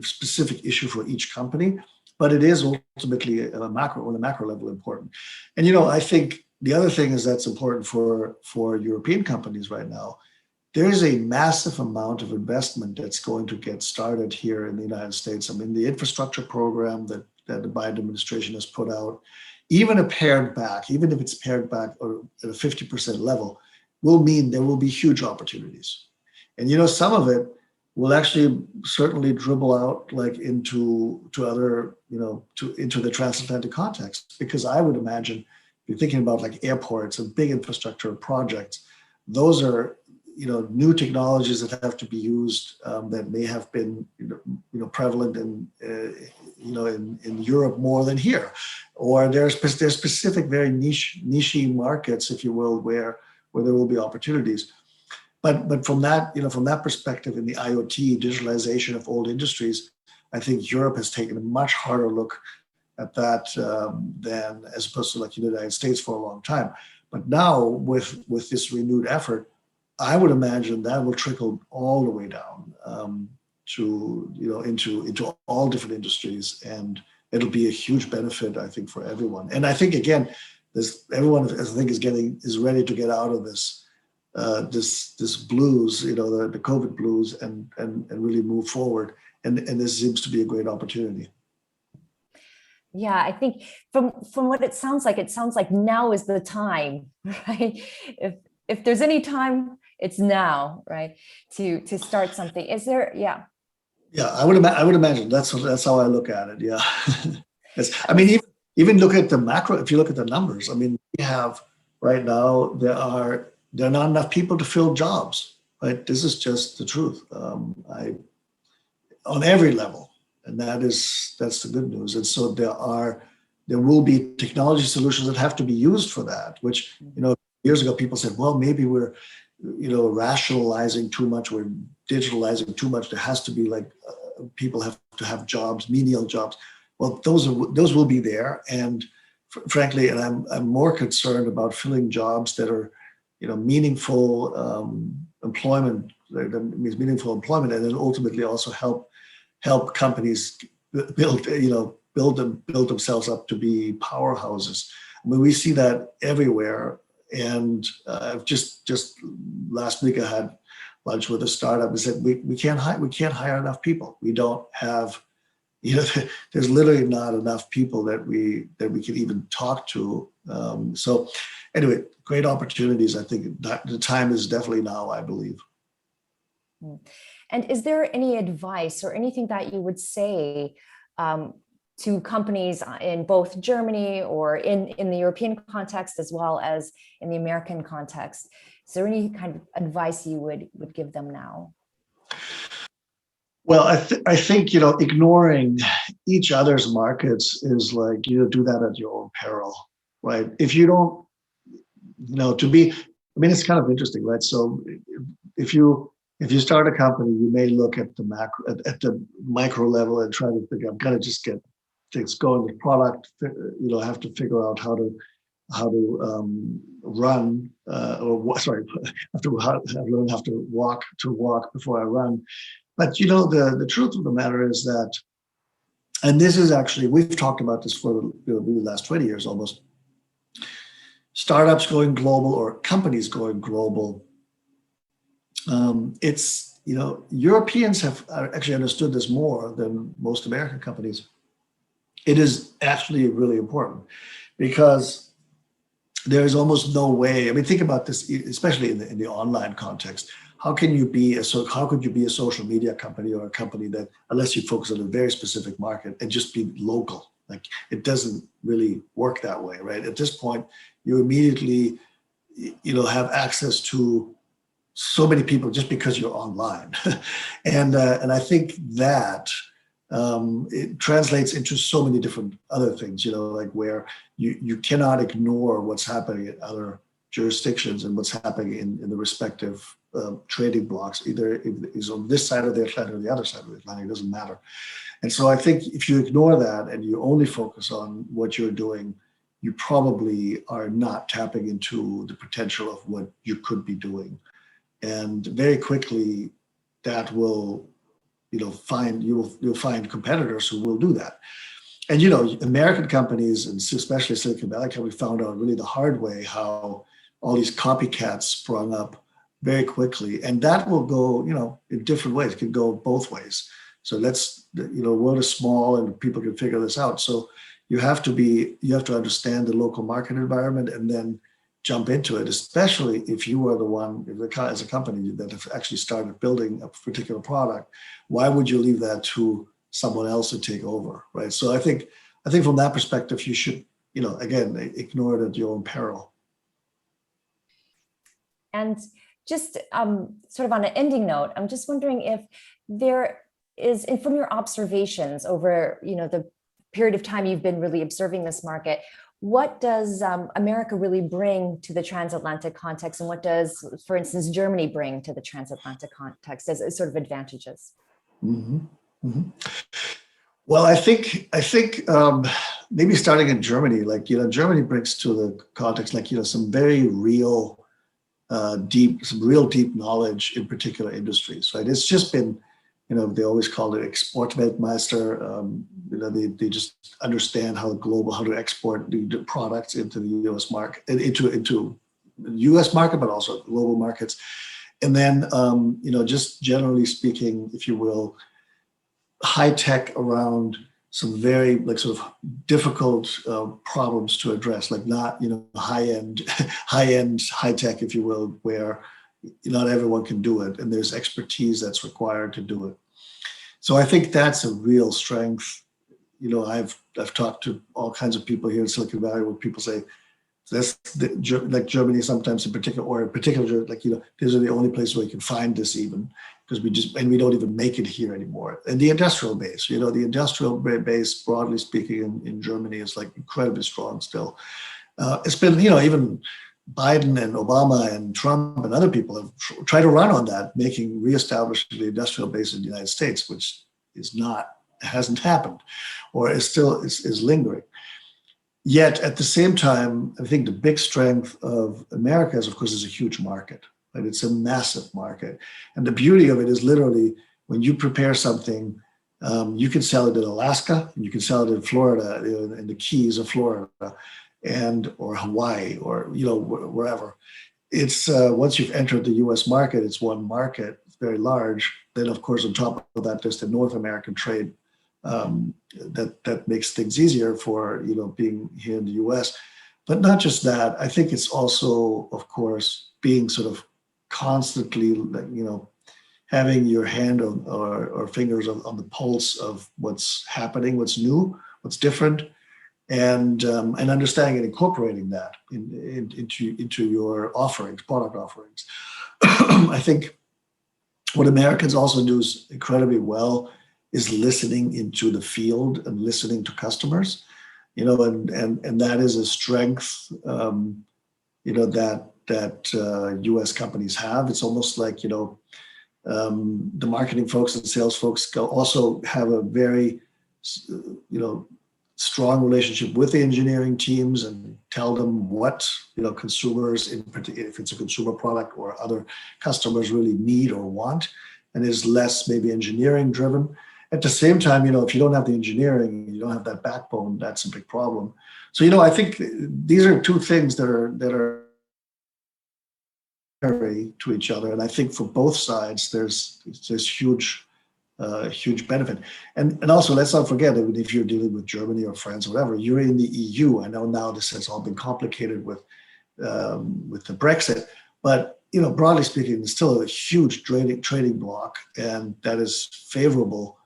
specific issue for each company, but it is ultimately on a macro level important. And I think the other thing is that's important for European companies right now. There is a massive amount of investment that's going to get started here in the United States. The infrastructure program that the Biden administration has put out, even if it's pared back or at a 50% level, will mean there will be huge opportunities. And some of it will actually certainly dribble out like into other, into the transatlantic context. Because I would imagine, if you're thinking about like airports and big infrastructure projects, those are new technologies that have to be used that may have been prevalent in Europe more than here, or there's specific very niche markets, if you will, where there will be opportunities. But from that perspective, in the IoT digitalization of old industries, I think Europe has taken a much harder look at that than as opposed to like the United States for a long time. But now with this renewed effort, I would imagine that will trickle all the way down to into all different industries, and it'll be a huge benefit, I think, for everyone. And I think again, everyone I think is ready to get out of this blues, the COVID blues, and really move forward. And this seems to be a great opportunity. Yeah, I think from what it sounds like now is the time, right? If there's any time, it's now, right? To start something. Is there? Yeah. Yeah, I would imagine that's how I look at it. Yeah. Yes. Even look at the macro. If you look at the numbers, we have right now there are not enough people to fill jobs. Right. This is just the truth. On every level, and that's the good news. And so there will be technology solutions that have to be used for that. Which years ago people said, well, maybe rationalizing too much, we're digitalizing too much. There has to be like people have to have jobs, menial jobs. Well, those will be there, and frankly, and I'm more concerned about filling jobs that are, meaningful employment. That means meaningful employment, and then ultimately also help companies build themselves up to be powerhouses. I mean, we see that everywhere. And just last week I had lunch with a startup and said we can't hire enough people. We don't have, there's literally not enough people that we can even talk to. So anyway, great opportunities. I think that the time is definitely now, I believe. And is there any advice or anything that you would say to companies in both Germany or in the European context, as well as in the American context? Is there any kind of advice you would give them now? Well, I think, ignoring each other's markets is like, do that at your own peril, right? If you don't, it's kind of interesting, right? So if you start a company, you may look at the macro, at the micro level and try to think, I've got to just get things going with product, have to figure out how to run, have to walk before I run. But the truth of the matter is that, and this is actually, we've talked about this for the last 20 years almost, startups going global or companies going global. It's, Europeans have actually understood this more than most American companies. It is actually really important because there is almost no way. I mean, think about this, especially in the online context. How could you be a social media company or a company that, unless you focus on a very specific market and just be local? Like, it doesn't really work that way, right? At this point, you immediately, have access to so many people just because you're online, and I think that it translates into so many different other things, like where you cannot ignore what's happening in other jurisdictions and what's happening in the respective trading blocks, either is on this side of the Atlantic or the other side of the Atlantic, it doesn't matter. And so I think if you ignore that and you only focus on what you're doing, you probably are not tapping into the potential of what you could be doing. And very quickly that will, you'll find competitors who will do that. And, American companies, and especially Silicon Valley companies, found out really the hard way how all these copycats sprung up very quickly. And that will go, in different ways. It can go both ways. So world is small and people can figure this out. So you have to understand the local market environment and then jump into it, especially if you are the one, as a company that have actually started building a particular product. Why would you leave that to someone else to take over, right? So I think from that perspective, you should, again, ignore it at your own peril. And just sort of on an ending note, I'm just wondering if there is, and from your observations over, the period of time you've been really observing this market, what does America really bring to the transatlantic context, and what does, for instance, Germany bring to the transatlantic context as sort of advantages? Mm-hmm. Mm-hmm. Well, I think maybe starting in Germany, Germany brings to the context, some very real, deep knowledge in particular industries, right? It's just been, they always call it Exportweltmeister. They just understand how to export the products into the U.S. market, into the U.S. market, but also global markets. And then, just generally speaking, if you will, high tech around some very sort of difficult problems to address, not high end high tech, if you will, where not everyone can do it, and there's expertise that's required to do it. So I think that's a real strength. I've talked to all kinds of people here in Silicon Valley where people say that's like Germany sometimes in particular, these are the only places where you can find this even, because we don't even make it here anymore. And the industrial base, the industrial base, broadly speaking, in Germany is incredibly strong still. It's been, even Biden and Obama and Trump and other people have tried to run on that, reestablishing the industrial base in the United States, which hasn't happened, or is lingering. Yet at the same time, I think the big strength of America is, of course, is a huge market. Right? It's a massive market. And the beauty of it is literally when you prepare something, you can sell it in Alaska, you can sell it in Florida, in the Keys of Florida, or Hawaii, or wherever. It's once you've entered the U.S. market, it's one market, it's very large. Then, of course, on top of that, there's the North American trade that makes things easier for being here in the U.S. But not just that. I think it's also, of course, being sort of constantly, having your hand or fingers on the pulse of what's happening, what's new, what's different, and understanding and incorporating that into your product offerings. I think what Americans also do incredibly well is listening into the field and listening to customers, and that is a strength, that U.S. companies have. It's almost like, the marketing folks and sales folks also have a very, strong relationship with the engineering teams and tell them what, consumers, in particular, if it's a consumer product or other customers really need or want, and is less maybe engineering driven. At the same time, if you don't have the engineering, you don't have that backbone, that's a big problem. So, I think these are two things that are to each other. And I think for both sides, there's huge benefit. And also, let's not forget that if you're dealing with Germany or France or whatever, you're in the EU. I know now this has all been complicated with the Brexit, but broadly speaking, it's still a huge trading bloc, and that is favorable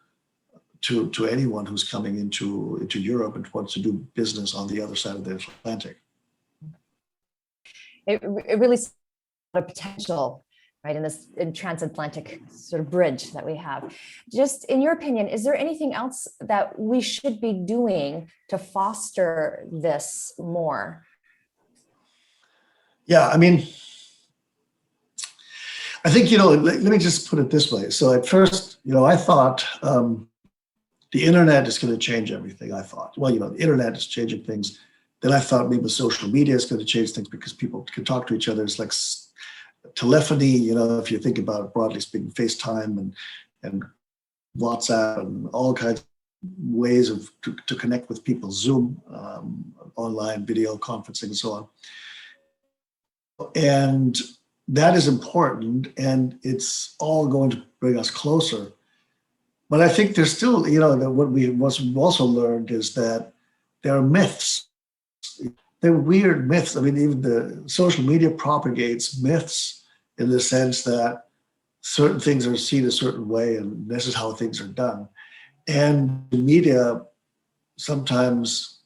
to anyone who's coming into Europe and wants to do business on the other side of the Atlantic. It really sees a potential, right, in transatlantic sort of bridge that we have. Just in your opinion, is there anything else that we should be doing to foster this more? Yeah, I mean, I think, let me just put it this way. So at first, I thought the internet is going to change everything. I thought, the internet is changing things. Then I thought maybe social media is going to change things because people can talk to each other. It's like telephony, if you think about it, broadly speaking, FaceTime and WhatsApp and all kinds of ways to connect with people, Zoom, online video conferencing and so on. And that is important, and it's all going to bring us closer. But I think there's still, what we've also learned is that there are myths. They're weird myths. I mean, even the social media propagates myths in the sense that certain things are seen a certain way, and this is how things are done. And the media sometimes,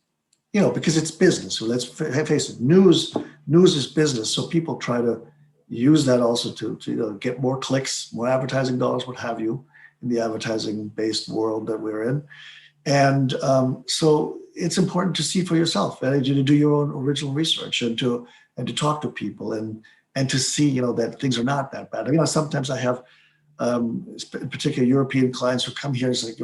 because it's business. So let's face it, news is business. So people try to use that also to get more clicks, more advertising dollars, what have you, in the advertising-based world that we're in. And so it's important to see for yourself, and to do your own original research and to talk to people and to see, that things are not that bad. I mean, sometimes I have particular European clients who come here and say,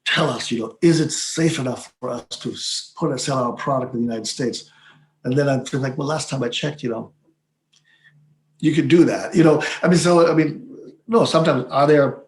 tell us, is it safe enough for us to sell our product in the United States? And then I'm like, well, last time I checked, you could do that. No, sometimes are there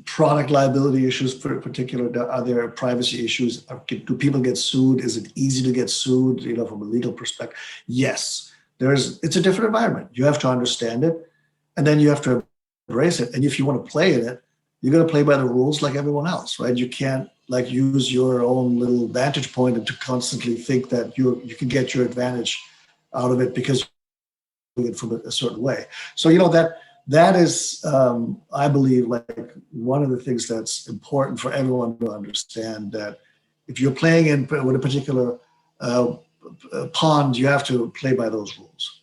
product liability issues for particular? Are there privacy issues? Do people get sued? Is it easy to get sued, from a legal perspective? Yes, it's a different environment. You have to understand it, and then you have to embrace it. And if you want to play in it, you're going to play by the rules like everyone else, right? You can't use your own little vantage point and to constantly think that you can get your advantage out of it because you're doing it from a certain way. So, that is, I believe, like one of the things that's important for everyone to understand, that if you're playing with a particular pond, you have to play by those rules.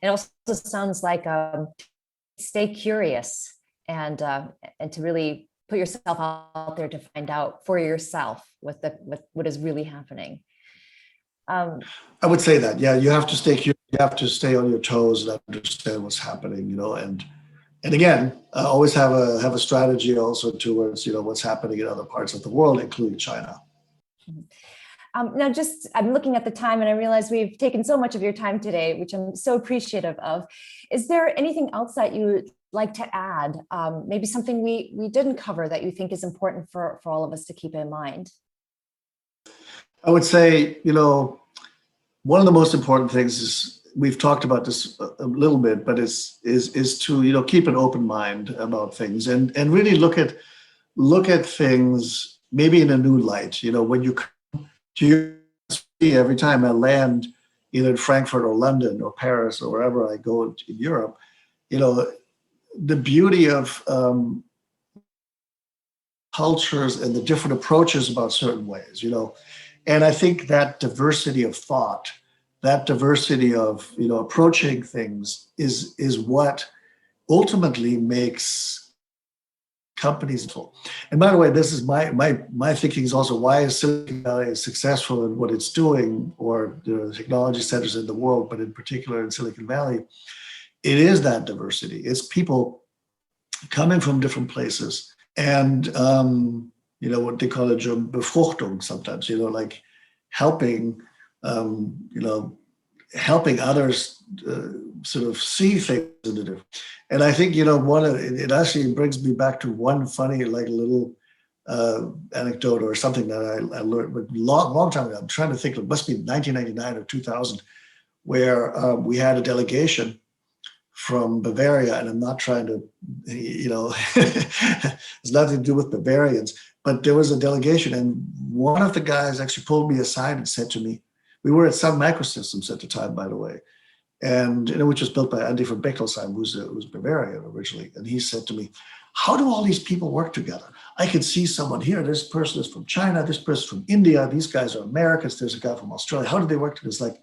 It also sounds like stay curious and to really put yourself out there to find out for yourself what is really happening. I would say that, yeah, you have to stay curious, you have to stay on your toes and understand what's happening, and again, always have a strategy also towards, what's happening in other parts of the world, including China. Now, I'm looking at the time and I realize we've taken so much of your time today, which I'm so appreciative of. Is there anything else that you would like to add? Maybe something we didn't cover that you think is important for all of us to keep in mind? I would say, one of the most important things is, we've talked about this a little bit, but is to, keep an open mind about things and really look at things maybe in a new light. When you come to your, every time I land either in Frankfurt or London or Paris or wherever I go in Europe, the beauty of cultures and the different approaches about certain ways, and I think that diversity of thought, that diversity of approaching things is what ultimately makes companies full. And by the way, this is my thinking is also, why is Silicon Valley successful in what it's doing, or the technology centers in the world, but in particular in Silicon Valley? It is that diversity. It's people coming from different places, and what they call a German Befruchtung sometimes, like helping, helping others sort of see things in the different. And I think, it actually brings me back to one funny, like little anecdote or something that I learned a long time ago. I'm trying to think, it must be 1999 or 2000, where we had a delegation from Bavaria, and I'm not trying to, it's nothing to do with Bavarians, but there was a delegation, and one of the guys actually pulled me aside and said to me, we were at Sun Microsystems at the time, by the way, and which was built by Andy von Bechtelsheim, who's Bavarian originally, and he said to me, how do all these people work together? I could see someone here, this person is from China, this person from India, these guys are Americans, there's a guy from Australia, how do they work together? It's like,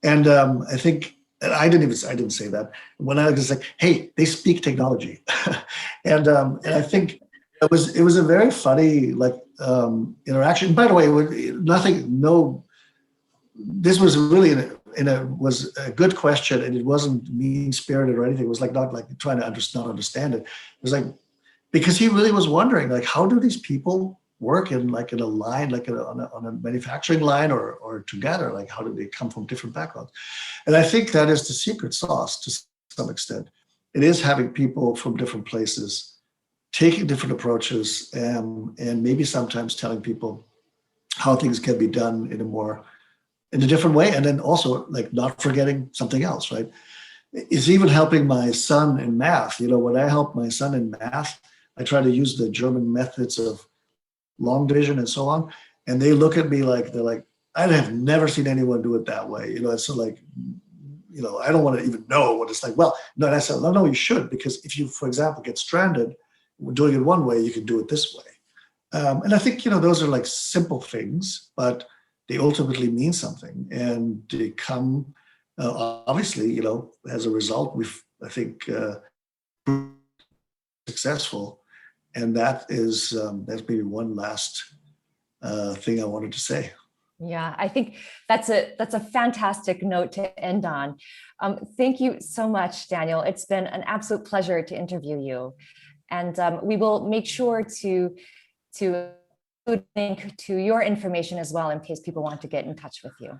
and I think, and I didn't say that. When I was like, hey, they speak technology. and I think it was a very funny, like, interaction. By the way, this was really was a good question, and it wasn't mean-spirited or anything. It was like not like trying to not understand it. It was like, because he really was wondering, like, how do these people work in a line, like on a manufacturing line or together? Like, how do they come from different backgrounds? And I think that is the secret sauce to some extent. It is having people from different places taking different approaches, and maybe sometimes telling people how things can be done in a different way. And then also, like, not forgetting something else, right? It's even helping my son in math. When I help my son in math, I try to use the German methods of long division and so on. And they look at me like, they're like, I have never seen anyone do it that way. It's so like, I don't want to even know what it's like. Well, no, and I said, no, you should, because if you, for example, get stranded, doing it one way, you can do it this way. And I think, those are like simple things, but they ultimately mean something. And they come, obviously, as a result, I think, successful. And that's maybe one last thing I wanted to say. Yeah, I think that's a fantastic note to end on. Thank you so much, Daniel. It's been an absolute pleasure to interview you. And we will make sure to link to your information as well, in case people want to get in touch with you.